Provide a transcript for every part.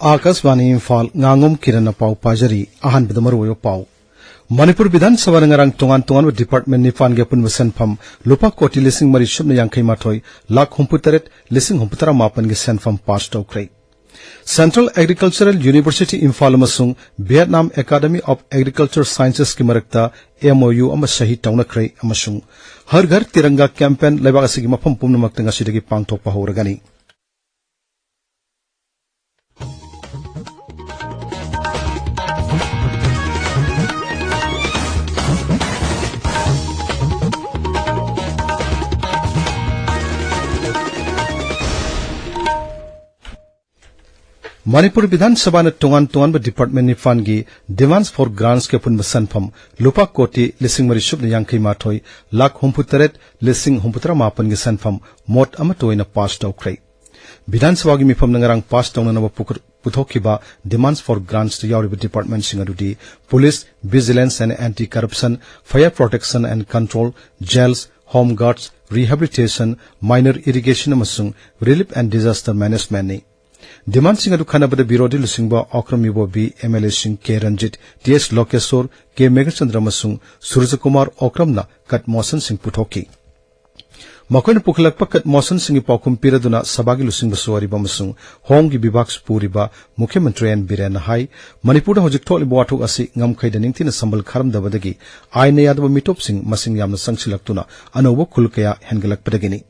आकाशवाणी इम्फाल nganगम किरण पाउ पाजरी आहन बिदमरो पाउ मणिपुर विधानसभा नंगरंग तोंगान तोंगान डिपार्टमेंट निफान गे पुन सेनफम लुपा कोटी लिसिंग मरी शुबन यांखै माथोय लाख हुम्पुतरेट लिसिंग हुम्पुतरा मापन गे सेनफम पास तौख्रै सेंट्रल एग्रीकल्चरल यूनिवर्सिटी इम्फाल अमसुंग Vietnam academy of agriculture sciences की मरक्ता MOU अम सही तौनख्रै अमसुंग हर घर तिरंगा कैंपेन लेबाग असिगी मफम पुमनमक्ता ngasiदगी पांगथोकपा हौरगनी मणिपुर विधानसभा ने तोंगान डिपार्टमेंट निफान की डिमांड्स फॉर ग्रांट्स के पुन सनफम लुपा कोटी लिसिंग मरी शुबन यांखै माथोय लाख हुम्पुतरेट लिसिंग हुम्पुतरा मापन की सनफम मोट अमतोयना पास तौख्रै विधानसभा की मिफम नंगरंग पास तौननब पुथोखिबा डिमांड्स फॉर ग्रांट्स यावरिब डिपार्टमेंट सिंग अदुदी police vigilance and anti corruption fire protection and control jails home guards rehabilitation minor irrigation अमसुंग रिलीफ एंड डिजास्टर मैनेजमेंट ने डिमांड सिंह खानाबद विरोधी लुसिंगबा अक्रमिबो बी MLA सिंह के रंजित TS लोकेश्वर के मेघचंद्र मसुंग सूर्य कुमार ओक्रमना कट मोशन सिंह पुथोकी मखोइन पुखलक कट मोशन सिंह पाउकुम पिरदुना सभागी लुसिंग बसुवारिबा मसुंग होम की विभाग पुरिबा मुख्यमंत्री एन बिरेन हाई मणिपुर हजिक थोलिबा वाथुक असि ngamkhayda ningtina sambal kharamdabadagi aina yadaba mitop sing masing yamna sangsilaktuna anobo khulkaya hengalakpadagini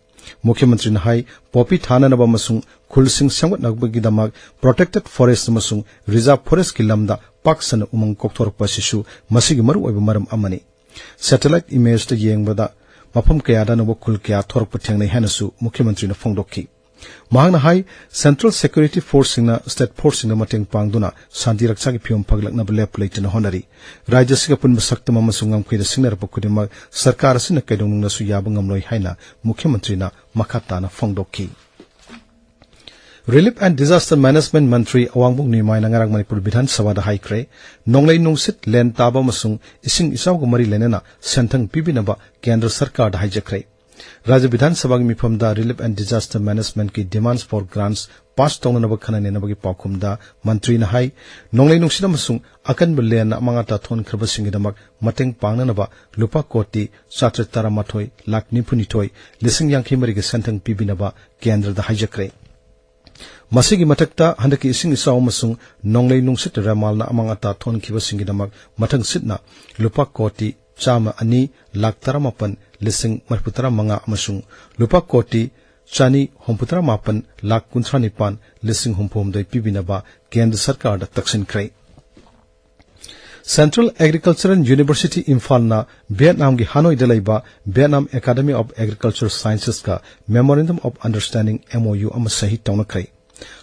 मुख्यमंत्री नहाई पॉपी थाननब मसुंग खुलसिंग संगतनबगिदमक प्रोटेक्टेड फॉरेस्ट मसुंग रिजर्व फॉरेस्ट की लमदा पाक्सन उमंग कोक्थोरपसिसु मसिगी मरु ओइब मरम अमनी सैटेलाइट इमेज त येंगबदा मफम कयादा नबो खुल कया थोरप थेंगनै हेनसु मुख्यमंत्री न फोंदोखी महांगना हाई सेंट्रल सिक्योरिटी फोर्स सिंगना स्टेट फोर्स सिंगना मतेंग पांगदुना शांति रक्षा की फियम फगलकनब लेप लेटन होनरी राज्य सिंग पुन सक्तम अमसुंग ngamkhayda सिंगनरप खुदिमक सरकार सिन कैदोंगनसु याब ngamloi हाइना मुख्यमंत्री ना मखाताना फोंदोखी रिलीफ एंड डिजास्टर मैनेजमेंट मंत्री अवांगबुंग निमाय नंगरंग मणिपुर विधानसभा दा हाइख्रे नोंगलै नुंसित लेन ताबा मसुंग इसिंग इसाव मरी लेनेना सेंथंग पिबिनबा केंद्र सरकार दा हाइजख्रे राज्य विधानसभा की मिफम दा रिलीफ एंड डिजास्टर मैनेजमेंट की डिमांड्स फॉर ग्रांट्स पास तौननब खननेनबगी पाउखुम दा मंत्री ना हाई नोंगलै नुंसित मसुंग अकनब लेन मंगाता थोन खरबसिंगिदमक मतेंग पांगननबा लुपा कोटी 738 लाख निफुनिथोय लिसिंग यांखै मरिगे सेंथंग पिबिनबा केंद्र दा हाइजख्रे मसिगी मथक्ता हंदकी इसिंग इसाव मसुंग नोंगलै नुंसित रामालना अमांगाता थोनखिबसिंगिदमक मथंग सिटना लुपा कोटी 2 लाख 18 लिसिंग मरपुतरा मंगा अमसुंग लुपा कोटी 2 लाख 19 लिसिंग हुम्फोमदय पिबिनबा केंद्र सरकार दा तक्सिनख्रै सेंट्रल एग्रीकल्चरल यूनिवर्सिटी इम्फाल ना वियतनाम की हानोई दलैबा Vietnam academy of agriculture sciences का मेमोरेंडम ऑफ अंडरस्टैंडिंग MOU अम सही तौनख्रै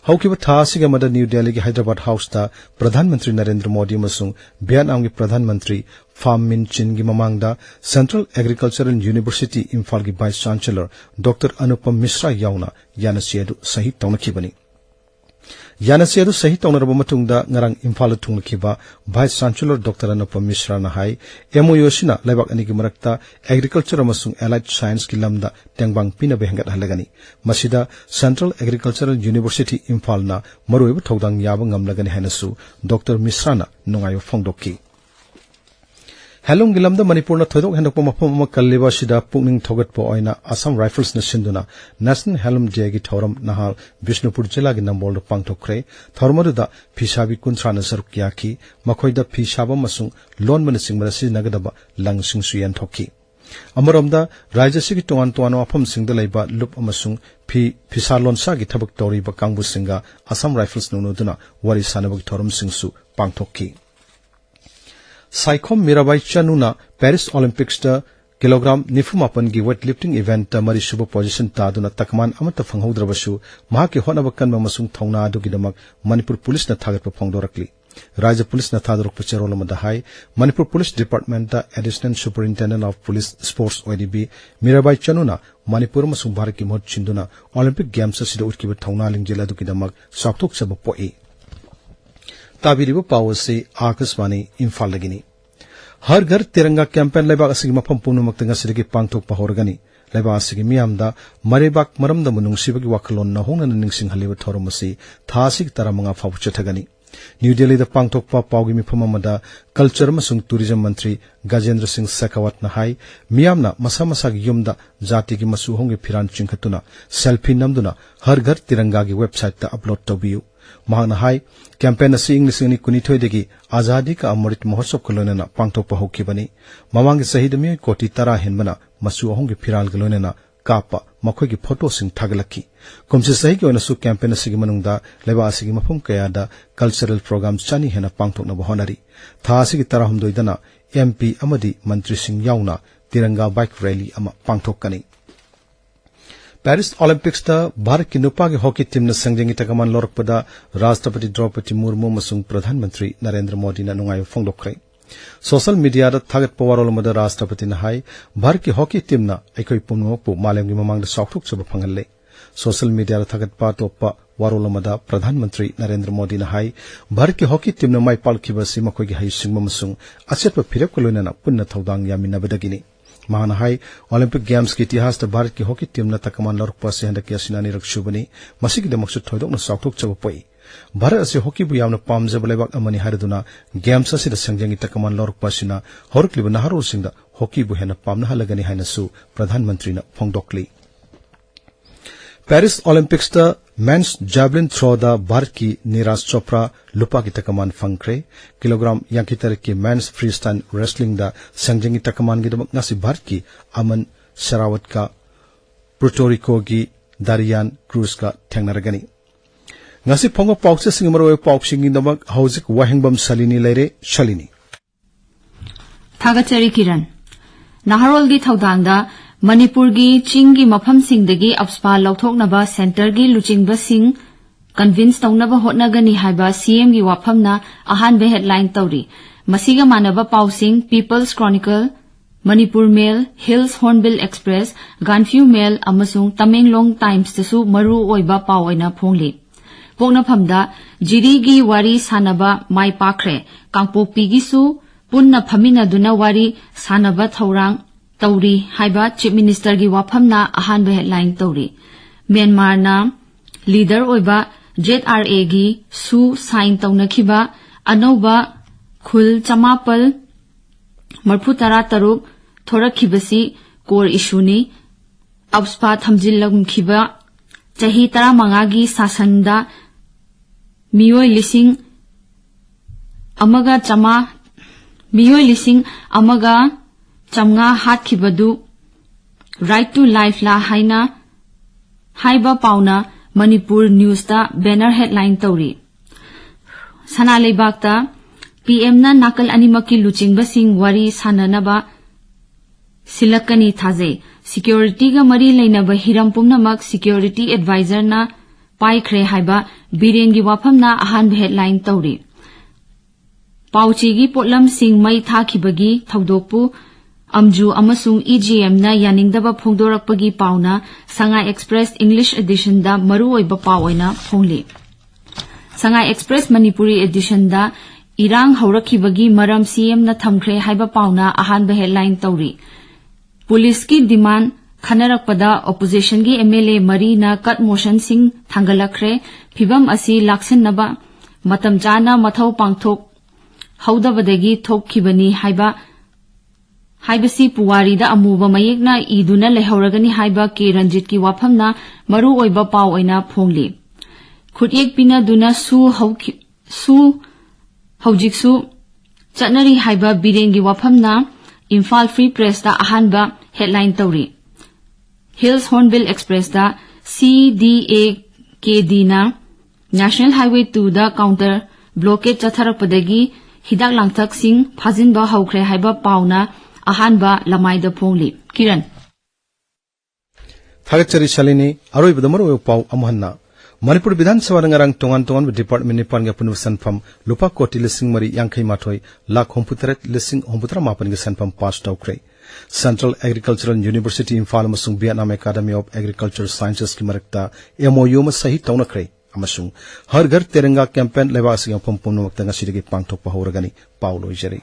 हौकिबा था सिगा मद न्यू दिल्ली की हैदराबाद हाउस ता प्रधानमंत्री नरेंद्र मोदी मसुंग वियतनाम की प्रधानमंत्री फाम मिन चिन की ममांगदा सेंट्रल एग्रीकल्चरल यूनिवर्सिटी इम्फाल की vice chancellor doctor Anupam Mishra याउना यानसियदु सही तौनखिबनी यानसियदु सही तौनरब मतुंगदा ngarang इम्फाल थुंगखिबा vice chancellor doctor Anupam Mishra ना हाई MOU सिना लेबाक अनि की मरक्ता एग्रीकल्चर अमसुंग एलाइड साइंस की लमदा टेंगबांग पिना बेहंगत हलगनी मसिदा सेंट्रल एग्रीकल्चरल यूनिवर्सिटी इम्फाल ना मरुइब थौदांग याब ngamlagani हाइनसु डॉक्टर मिश्रा ना नुंगायो फोंदोकी हेलुंग गिलमद मणिपुर न थोदोक हेंदोक मफम कल्लिबा सिदा पुकनिंग थोगतपो ओइना असम राइफल्स न सिंदुना नेशनल हेलुम डे की थौरम नहाल बिष्णुपुर जिला की नंबोल पांगथोख्रे थौरमदुदा फिसाबी 19 न सरुक याखी मखोइदा फिसाबा मसुंग लोन मन सिंगबरा सिनगदबा लंगसिंग सुयन थोकी अमरमदा राज्य सिगी तोंगान तोंगान मफम सिंगद लैबा लुप अमसुंग फिसा लोनसा की थबक तौरीबा कांगबु सिंगा असम राइफल्स नुनुदुना वारी सानबगी थौरम सिंगसु पांगथोकी साइखोम मीराबाई चनुना पेरिस ओलंपिक्स दा किलोग्राम 94 की वेट लिफ्टिंग इवेंट मरी शुभ पोजीशन तादुना तकमान अमत फंगहौद्रबसु महाके होनब कनब मसुंग थौना दुगिदमक मणिपुर पुलिस न थागत फोंगदोरकली राज्य पुलिस न थादरोक पचेरोल मदहाई मणिपुर पुलिस डिपार्टमेंट दा additional superintendent of police sports ओडीबी मीराबाई चनुना मणिपुर मसुंग भारत की मोट चिंदुना ओलंपिक गेम्स सिदा उठकिब थौना लिंगजेल दुगिदमक साक्तोक सब पोई ताबिरिबो पावसे आकाशवाणी इम्फाल लगनी हर घर तिरंगा कैंपेन लेबाग असगी मफम पुनमक्तंगा सिदगी पांगथोक पहरगनी लेबा सिगी मियामदा मरेबाक मरमदा मुनुंगसिबगी वाखलोन नहोंगना निंगसिंग हलिबा थोरमसी थासिग तरामंगा फाउ चथगनी न्यू दिल्ली द पांगथोकपा पाउगी मिफम अमदा कल्चर मसुंग टूरिज्म मंत्री गजेंद्र सिंह शेखावत न हाई मियामना मसा मसागी युमदा जाति की मसु होंगे फिरान चिंखतुना सेल्फी नमदुना हर घर तिरंगा की वेबसाइट ता अपलोड तौबियु महाना हाई कैंपेन असि इंग लिसिंग नि कुनिथोयदगी आजादी का अमृत महोत्सव कलोनना पांगथोकपा होखिबनी ममांगी सहिद मिय कोटी 10 हेनबना मसु होंगे फिराल गलोनना कापा मखोगी फोटो सिंग थागलकी कुमसे सही के ओनसु कैंपेन असिगी मनुंगदा लेबा असिगी मफम कयादा कल्चरल प्रोग्राम चानी हेना पांगथोकना बहनरी था असिगी 13 दना एमपी अमदी मंत्री सिंह याउना तिरंगा बाइक रैली अमा पांगथोकनी पेरिस ओलंपिक्स दा भारत की नुपा के हॉकी टीम ने संजंगी तकमान लोरकपदा राष्ट्रपति द्रौपदी मुर्मू मसुंग प्रधानमंत्री नरेंद्र मोदी ना नुंगाय फोंगदोखरे सोशल मीडिया दा थागत पवारोल मदा राष्ट्रपति ना हाई भारत की हॉकी टीम ना एकोई पुमनोपु मालेमगी ममांग साउथुक सब फंगले सोशल मीडिया दा थागत पातोपा वारोल मदा प्रधानमंत्री नरेंद्र मोदी ना हाई भारत की हॉकी टीम ना माई पालखिबसी मखोगी हाइसिंग मसुंग असेट फिरप कलोइना पुन्ना थौदांग यामिनबदगिनी महाना हाई ओलंपिक गेम्स के इतिहास दा भारत की हॉकी टीम ना तकमान लोरकपा से हंदकी असिनानी रक्षुबनी मसिगी दमक्सु थोइदोकना साउथुक सब पई भारत असे हॉकी बु यामना पामजब लेबाक अमनी हारदुना गेम्स असिदा संजंगी तकमान लोरकपासिना होरक्लिब नहारोसिंगदा हॉकी बु हेना पामना हलगनी हाइनसु प्रधानमंत्री ना फोंगदोकली पेरिस ओलंपिक्स दा मेंस जैवलिन थ्रो दा भारत की नीरज चोपड़ा लुपा की तकमान फंगख्रे किलोग्राम यांकितर की मेंस फ्रीस्टाइल रेसलिंग दा संजंगी तकमान गिदमक नासी भारत की अमन शरावत का पुर्टोरिको की दारियान क्रूज का थेंगनरगनी ngasi phongo paukse singmaro pauksing indamak hauzik wahengbam salini leire shalini thagachari kiran naharol gi thaudangda manipur gi ching gi mafam singdagi apspa lauthoknaba center gi luchingba sing convince tawnaba hotnagani haiba cm gi wafamna ahan be headline tawri masiga manaba pausing people's chronicle manipur mail hills hornbill express ganfew mail amasung tamenglong times tasu maru oiba pawaina phongli पोंगनाफमदा जिरीगी वारी सानबा माई पाखरे कांगपोपीगी सु पुन्ना फमिनादुना वारी सानबा थौरांग तौरी हाइबा chief minister गी वाफमना अहानबे headline तौरी Myanmar ना leader ओइबा ZRA गी सु साइन तौनखिबा अनौबा खुल चमापल मरफुतरा तरुक थोरखिबसी कोर इशूनी अब्सपा थमजिल्लमखिबा चाही 15 गी सासनदा मियोय लिसिंग अमगा चमगा हातखिबदु राइट टू लाइफ ला हाइना हाइबा पाउना मणिपुर न्यूज दा बैनर हेडलाइन तौरी सना लेबाकता पीएम ना नाकल अनिमकी लुचिंगबसिंग वारी साननबा सिलकनी थाजे सिक्योरिटी का मरी लेनबा हिरम पुमनमक सिक्योरिटी एडवाइजर ना पाइख्रे हाइबा बीरेन गी वाफमना अहान हेडलाइन तौरी पाउचीगी पोटलम सिंह मई थाखिबगी थौदोकपु अमजू अमसुंग EGM ना यानिंगदबा फोंदोरकपगी पाउना संगाई एक्सप्रेस इंग्लिश एडिशन दा मरु ओइबा पावइना फोंगली संगाई एक्सप्रेस मणिपुरी एडिशन दा इरांग हौरखिबगी मरम CM ना थमख्रे हाइबा पाउना अहान हेडलाइन तौरी पुलिस की डिमांड खनरकपदा ऑपोजिशन की MLA मरी ना कट मोशन सिंह थांगलखरे फिबम असि लाक्सनबा मतम जाना मथौ पांगथोक हौदबदगी थोकखिबनी हाइबसी पुवारीदा अमुबा मयेकना इदुना लेहौरगनी हाइबा के रंजित की वाफमना मरु ओइबा पाव ओइना फोंगली खुटयेक पिना दुना सु हौजिकसु चटनरी हाइबा बिरेंगी वाफमना इम्फाल फ्री प्रेस दा अहानबा हेडलाइन तौरी हिल्स हॉर्नबिल एक्सप्रेस दा CDAKD ना नेशनल हाईवे 2 दा काउंटर ब्लॉकेज चथरपदगी हिदाक लांगथक सिंह फाजिनबा हौख्रे हाइबा पाउना अहानबा लमाइदा फोंगली किरण थागचरी शालिनी अरोइबदा मरो पाउ अमहन्ना मणिपुर विधानसभा रंगारंग तोंगान डिपार्टमेंट निपान पुनु सनफम लुपा कोटी लिसिंग मरी यांखई माथोई लाख हुमपुतरत लिसिंग हुमपुतरा मापन के सनफम पास तौख्रे सेंट्रल एग्रीकल्चरल यूनिवर्सिटी इम्फाल अमसुंग Vietnam academy of agriculture sciences की मरकता MOU में सही तौनख्रे अमसुंग हर घर तिरंगा campaign लेबासिंग फम पुनुमक्ता ngasi dagi pangthokpa horagani paulo jari